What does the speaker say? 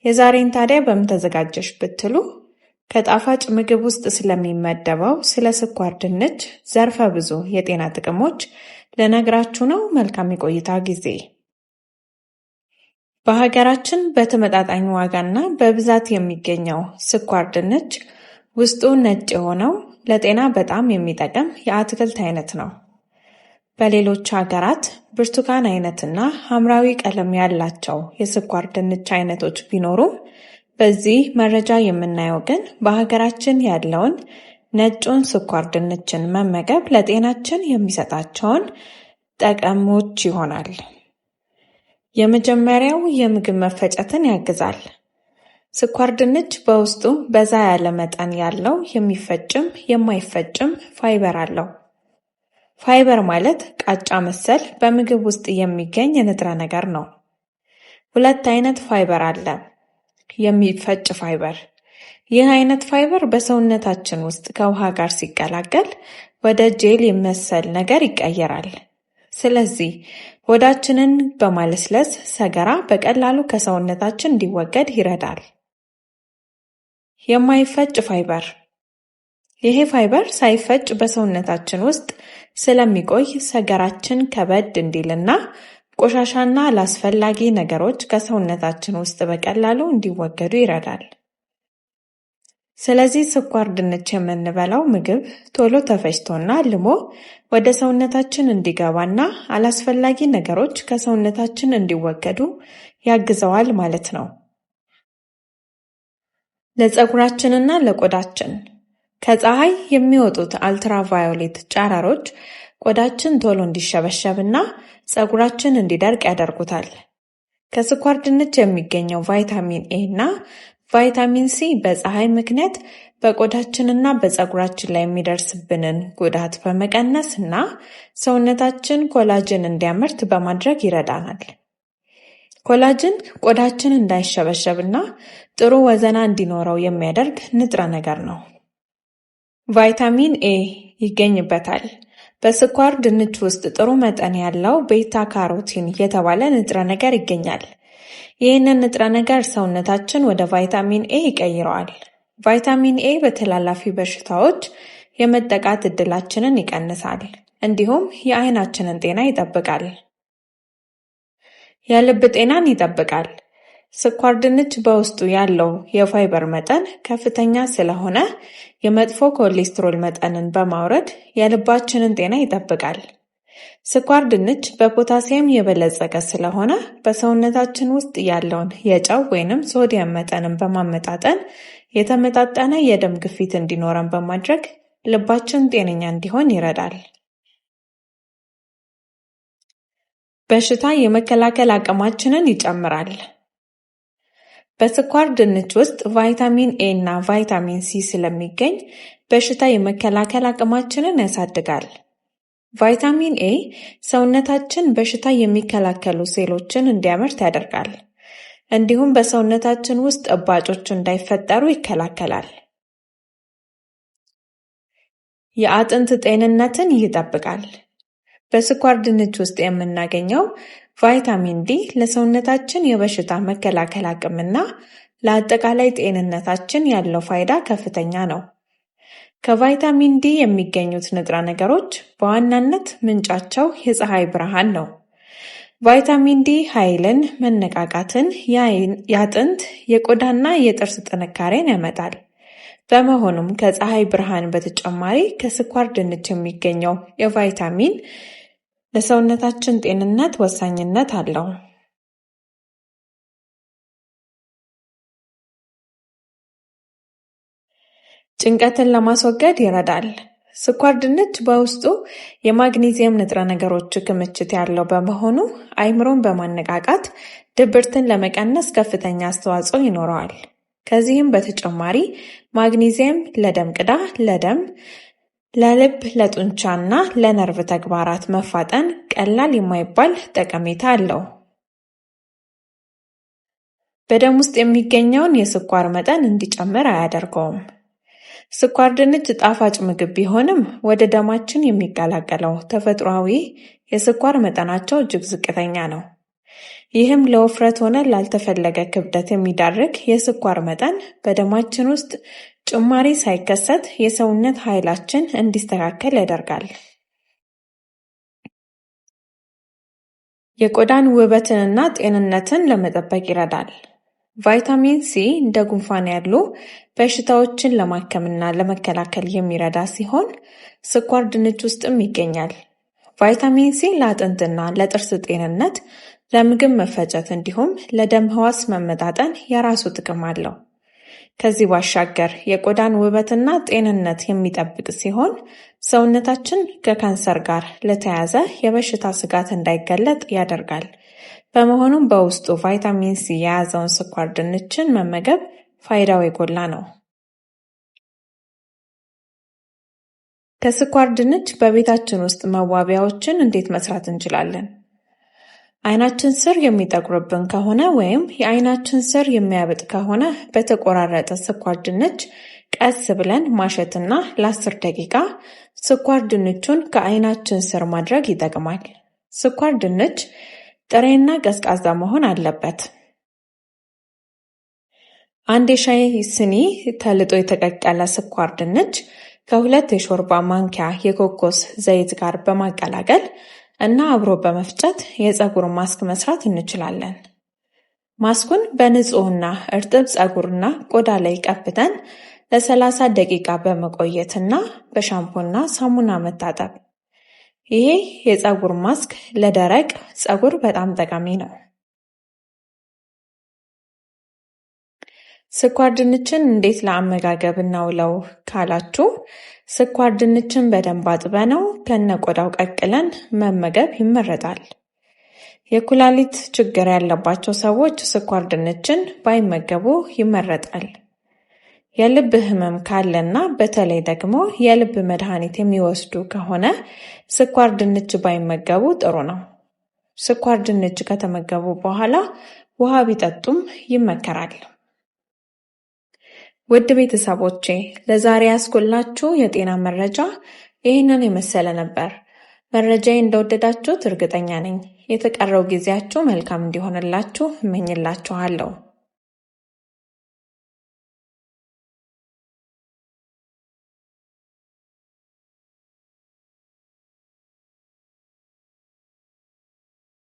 የዛሬን ታዲያ በምን ተዘጋጀሽ ብትሉ ከጣፋጭ ምግብ ውስጥ ስለሚመደበው ስለ ስኳር ድንች ዘርፈ ብዙ የጤና ጥቅሞች ልነግራችሁ ነው። መልካም የቆይታ ጊዜ። በሀገራችን በተመጣጣኝ ዋጋና በብዛት የሚገኘው ስኳር ድንች ውስጡ ነጭ የሆነው ለጤና በጣም የሚጠቅም የአትክልት አይነት ነው። በሌሎች ሀገራት ብርቱካን አይነትና ሐምራዊ ቀለም ያላቸው የስኳር ድንች አይነቶች ቢኖሩም በዚህ መረጃ የምናየው ግን በሀገራችን ያለውን ነጩን ስኳር ድንችን መመገብ ለጤናችን የሚሰጣቸውን ጠቀሞች ይሆናል። የመጀመሪያው የምግብ መፈጨትን ያግዛል። ስኳር ድንች በውስጡ በዛ ያለ መጠን ያለው የሚፈጭም የማይፈጭም ፋይበር አለው። ፋይበር ማለት ቃጫ መሰል በምግብ ውስጥ የሚገኝ ንጥረ ነገር ነው። ሁለት አይነት ፋይበር አለ። የሚፈጭ ፋይበር። ይህ አይነት ፋይበር በሰውነታችን ውስጥ ከውሃ ጋር ሲቀላቀል ወደ ጄል የሚመስል ነገር ይቀየራል። ስለዚህ ሆዳችንን በማለስለስ ሰገራ በቀላሉ ከሰውነታችን እንዲወገድ ይረዳል። የማይፈጭ ፋይበር። ይሄ ፋይበር ሳይፈጭ በሰውነታችን ውስጥ ስለሚቆይ ሰገራችን ከበድ እንዲልና ቆሻሻና አላስፈላጊ ነገሮች ከሰውነታችን ውስጥ በቀላሉ እንዲወገዱ ይረዳል። ስለዚህ ስኳር ድንች የምንበላው ምግብ ቶሎ ተፈጭቶና ልሞ ወደ ሰውነታችን እንዲገባና አላስፈላጊ ነገሮች ከሰውነታችን እንዲወገዱ ያግዘዋል ማለት ነው። ለፀጉራችንና ለቆዳችን ከፀሐይ የሚወጡት አልትራቫዮሌት ጨረሮች ቆዳችን ቶሎ እንዲሸበሸብና ፀጉራችን እንዲደርቅ ያደርጉታል። ከስኳር ድንች የሚገኘው ቫይታሚን ኤ እና ቫይታሚን ሲ በፀሐይ ምክንያት በቆዳችንና በፀጉራችን ላይ የሚደርስብንን ጉዳት በመቀነስ እና ሰውነታችን ኮላጅን እንዲያመርት በማድረግ ይረዳናል። ኮላጅን ቆዳችን እንዳይሸበሸብና ጥሩ ወዘና እንዲኖረው የሚያደርግ ንጥረ ነገር ነው። ቫይታሚን ኤ ይገኝበታል። በስኳር ድንች ውስጥ ጥሩ መጠን ያለው ቤታ ካሮቲን የተባለ ንጥረ ነገር ይገኛል። ይህንን ንጥረ ነገር ሰውነታችን ወደ ቫይታሚን ኤ ይቀይረዋል። ቫይታሚን ኤ በተላላፊ በሽታዎች የመጠቃት እድላችንን ይቀንሳል። እንዲሁም የዓይናችንን ጤና ይጠብቃል። የልብ ጤናን ይጠብቃል። ስኳር ድንች በውስጡ ያለው የፋይበር መጠን ከፍተኛ ስለሆነ የመጥፎ ኮሌስትሮል መጠንን በማውረድ የልባችንን ጤና ይጠብቃል። ስኳር ድንች በፖታሲየም የበለጸገ ስለሆነ በሰውነታችን ውስጥ ያለውን የጨው ወይንም ሶዲየም መጠንን በማመጣጠን የተመጣጠነ የደም ግፊት እንዲኖረን በማድረግ ልባችን ጤነኛ እንዲሆን ይረዳል። በሽታ የመከላከል አቅማችንን ይጨምራል። በስኳር ድንች ውስጥ ቫይታሚን ኤ እና ቫይታሚን ሲ ስለሚገኝ በሽታ የመከላከል አቅማችንን ያሳድጋል። ቫይታሚን ኤ ሰውነታችን በሽታ የሚከላከሉ ሴሎችን እንዲያመርት ያደርጋል። እንዲሁም በሰውነታችን ውስጥ እባጮች እንዳይፈጠሩ ይከላከላል። የአጥንት ጤንነትን ይጠብቃል። በስኳር ድንች ውስጥ የምናገኘው ቫይታሚን ዲ ለሰውነታችን የበሽታ መከላከል አቅምና ለአጠቃላይ ጤንነታችን ያለው ፋይዳ ከፍተኛ ነው። ከቫይታሚን ዲ የሚገኙት ንጥረ ነገሮች በዋናነት ምንጫቸው የፀሐይ ብርሃን ነው። ቫይታሚን ዲ ኃይልን፣ መነቃቃትን፣ የአጥንት፣ የቆዳና የጥርስ ጥንካሬን ያመጣል። በመሆኑም ከፀሐይ ብርሃን በተጨማሪ ከስኳር ድንች የሚገኘው የቫይታሚን ለሰውነታችን ጤንነት ወሳኝነት አለው። ጭንቀትን ለማስወገድ ይረዳል። ስኳር ድንች በውስጡ የማግኔዚየም ንጥረ ነገሮች ክምችት ያለው በመሆኑ አእምሮን በማነቃቃት ድብርትን ለመቀነስ ከፍተኛ አስተዋጽኦ ይኖረዋል። ከዚህም በተጨማሪ ማግኔዚየም ለደም ቅዳ፣ ለደም፣ ለልብ፣ ለጡንቻና ለነርቭ ተግባራት መፋጠን ቀላል የማይባል ጠቀሜታ አለው። በደም ውስጥ የሚገኘውን የስኳር መጠን እንዲጨምር አያደርገውም። ስኳር ድንች ጣፋጭ ምግብ ቢሆንም ወደ ደማችን የሚቀላቀለው ተፈጥሯዊ የስኳር መጠናቸው እጅግ ዝቅተኛ ነው። ይህም ለውፍረት ሆነ ላልተፈለገ ክብደት የሚዳርግ የስኳር መጠን በደማችን ውስጥ ጭማሪ ሳይከሰት የሰውነት ኃይላችን እንዲስተካከል ያደርጋል። የቆዳን ውበትንና ጤንነትን ለመጠበቅ ይረዳል። ቫይታሚን ሲ እንደ ጉንፋን ያሉ በሽታዎችን ለማከምና ለመከላከል የሚረዳ ሲሆን ስኳር ድንች ውስጥም ይገኛል። ቫይታሚን ሲ ለአጥንትና ለጥርስ ጤንነት፣ ለምግብ መፈጨት እንዲሁም ለደም ሕዋስ መመጣጠን የራሱ ጥቅም አለው። ከዚህ ባሻገር የቆዳን ውበትና ጤንነት የሚጠብቅ ሲሆን ሰውነታችን ከካንሰር ጋር ለተያያዘ የበሽታ ስጋት እንዳይጋለጥ ያደርጋል። በመሆኑም በውስጡ ቫይታሚን ሲ የያዘውን ስኳር ድንችን መመገብ ፋይዳው የጎላ ነው። ከስኳር ድንች በቤታችን ውስጥ መዋቢያዎችን እንዴት መስራት እንችላለን? አይናችን ስር የሚጠቁርብን ከሆነ ወይም የአይናችን ስር የሚያብጥ ከሆነ በተቆራረጠ ስኳር ድንች ቀስ ብለን ማሸትና ለ10 ደቂቃ ስኳር ድንቹን ከአይናችን ስር ማድረግ ይጠቅማል። ስኳር ድንች ጥሬና ቀዝቃዛ መሆን አለበት። 1 የሻይ ስኒ ተልጦ የተቀቀለ ስኳር ድንች ከ2 የሾርባ ማንኪያ የኮኮስ ዘይት ጋር በማቀላቀል እና አብሮ በመፍጨት የፀጉር ማስክ መስራት እንችላለን። ማስኩን በንጹህና እርጥብ ፀጉርና ቆዳ ላይ ቀብተን ለ30 ደቂቃ በመቆየትና በሻምፖና ሳሙና መታጠብ። ይሄ የፀጉር ማስክ ለደረቅ ፀጉር በጣም ጠቃሚ ነው። ስኳር ድንችን እንዴት ለአመጋገብ እናውለው ካላችሁ፣ ስኳር ድንችን በደንብ አጥበነው ከነቆዳው ቀቅለን መመገብ ይመረጣል። የኩላሊት ችግር ያለባቸው ሰዎች ስኳር ድንችን ባይመገቡ ይመረጣል። የልብ ህመም ካለና በተለይ ደግሞ የልብ መድኃኒት የሚወስዱ ከሆነ ስኳር ድንች ባይመገቡ ጥሩ ነው። ስኳር ድንች ከተመገቡ በኋላ ውሃ ቢጠጡም ይመከራል። ውድ ቤተሰቦቼ ለዛሬ ያስኩላችሁ የጤና መረጃ ይህንን የመሰለ ነበር። መረጃዬ እንደወደዳችሁት እርግጠኛ ነኝ። የተቀረው ጊዜያችሁ መልካም እንዲሆንላችሁ እመኝላችኋለሁ።